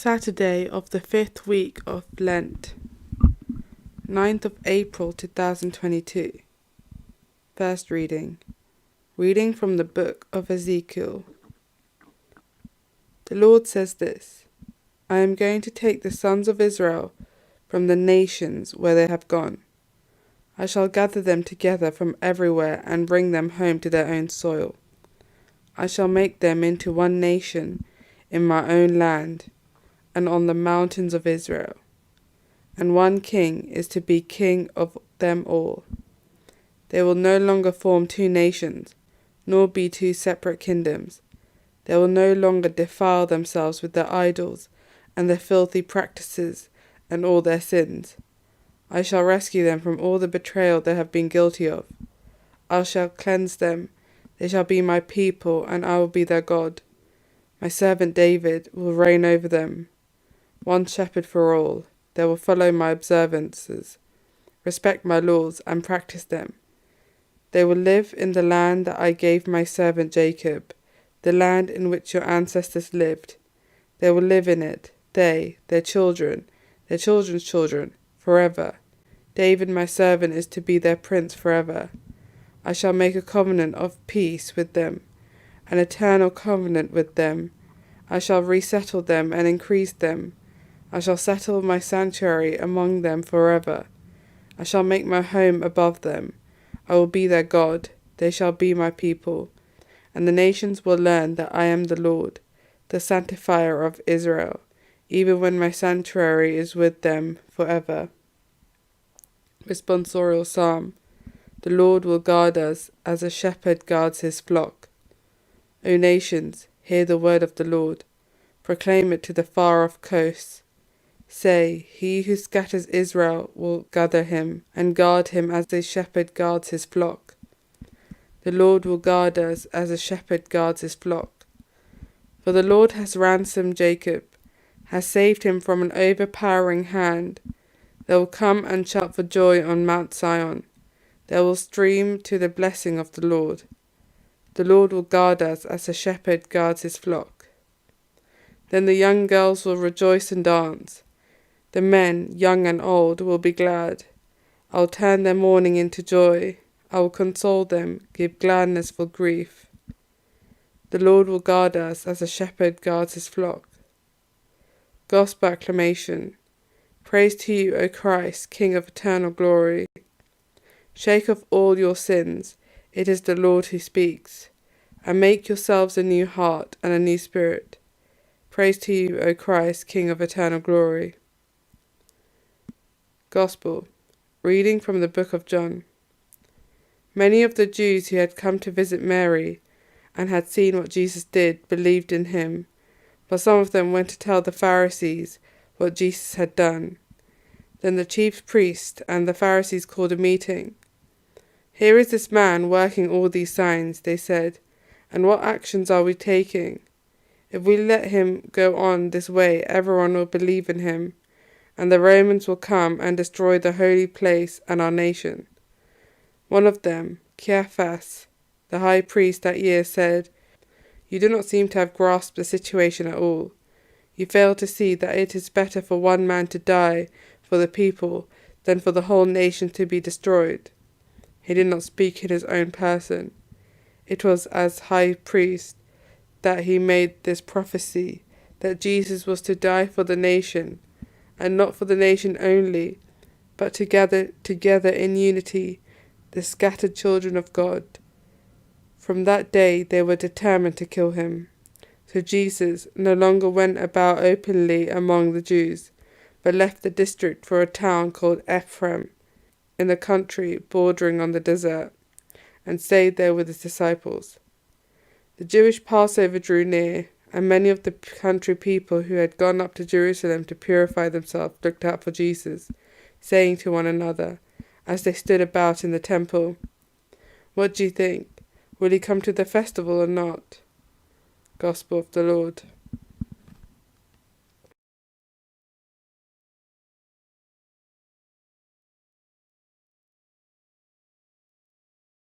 Saturday of the 5th week of Lent, 9th of April 2022. First reading. Reading from the book of Ezekiel. The Lord says this: I am going to take the sons of Israel from the nations where they have gone. I shall gather them together from everywhere and bring them home to their own soil. I shall make them into one nation in my own land and on the mountains of Israel, and one king is to be king of them all. They will no longer form two nations, nor be two separate kingdoms. They will no longer defile themselves with their idols and their filthy practices and all their sins. I shall rescue them from all the betrayal they have been guilty of. I shall cleanse them. They shall be my people, and I will be their God. My servant David will reign over them. One shepherd for all. They will follow my observances, respect my laws, and practice them. They will live in the land that I gave my servant Jacob, the land in which your ancestors lived. They will live in it, they, their children, their children's children, forever. David my servant is to be their prince forever. I shall make a covenant of peace with them, an eternal covenant with them. I shall resettle them and increase them. I shall settle my sanctuary among them forever. I shall make my home above them. I will be their God. They shall be my people. And the nations will learn that I am the Lord, the sanctifier of Israel, even when my sanctuary is with them forever. Responsorial Psalm. The Lord will guard us as a shepherd guards his flock. O nations, hear the word of the Lord. Proclaim it to the far-off coasts. Say, he who scatters Israel will gather him, and guard him as a shepherd guards his flock. The Lord will guard us as a shepherd guards his flock. For the Lord has ransomed Jacob, has saved him from an overpowering hand. They will come and shout for joy on Mount Zion. They will stream to the blessing of the Lord. The Lord will guard us as a shepherd guards his flock. Then the young girls will rejoice and dance. The men, young and old, will be glad. I will turn their mourning into joy. I will console them, give gladness for grief. The Lord will guard us as a shepherd guards his flock. Gospel acclamation. Praise to you, O Christ, King of eternal glory. Shake off all your sins. It is the Lord who speaks. And make yourselves a new heart and a new spirit. Praise to you, O Christ, King of eternal glory. Gospel. Reading from the book of John. Many of the Jews who had come to visit Mary and had seen what Jesus did believed in him, but some of them went to tell the Pharisees what Jesus had done. Then the chief priests and the Pharisees called a meeting. Here is this man working all these signs, they said, and what actions are we taking? If we let him go on this way, everyone will believe in him, and the Romans will come and destroy the holy place and our nation. One of them, Caiaphas, the high priest that year, said, You do not seem to have grasped the situation at all. You fail to see that it is better for one man to die for the people than for the whole nation to be destroyed. He did not speak in his own person. It was as high priest that he made this prophecy, that Jesus was to die for the nation, and not for the nation only, but to gather together in unity the scattered children of God. From that day they were determined to kill him. So Jesus no longer went about openly among the Jews, but left the district for a town called Ephraim, in the country bordering on the desert, and stayed there with his disciples. The Jewish Passover drew near, and many of the country people who had gone up to Jerusalem to purify themselves looked out for Jesus, saying to one another, as they stood about in the temple, What do you think? Will he come to the festival or not? Gospel of the Lord.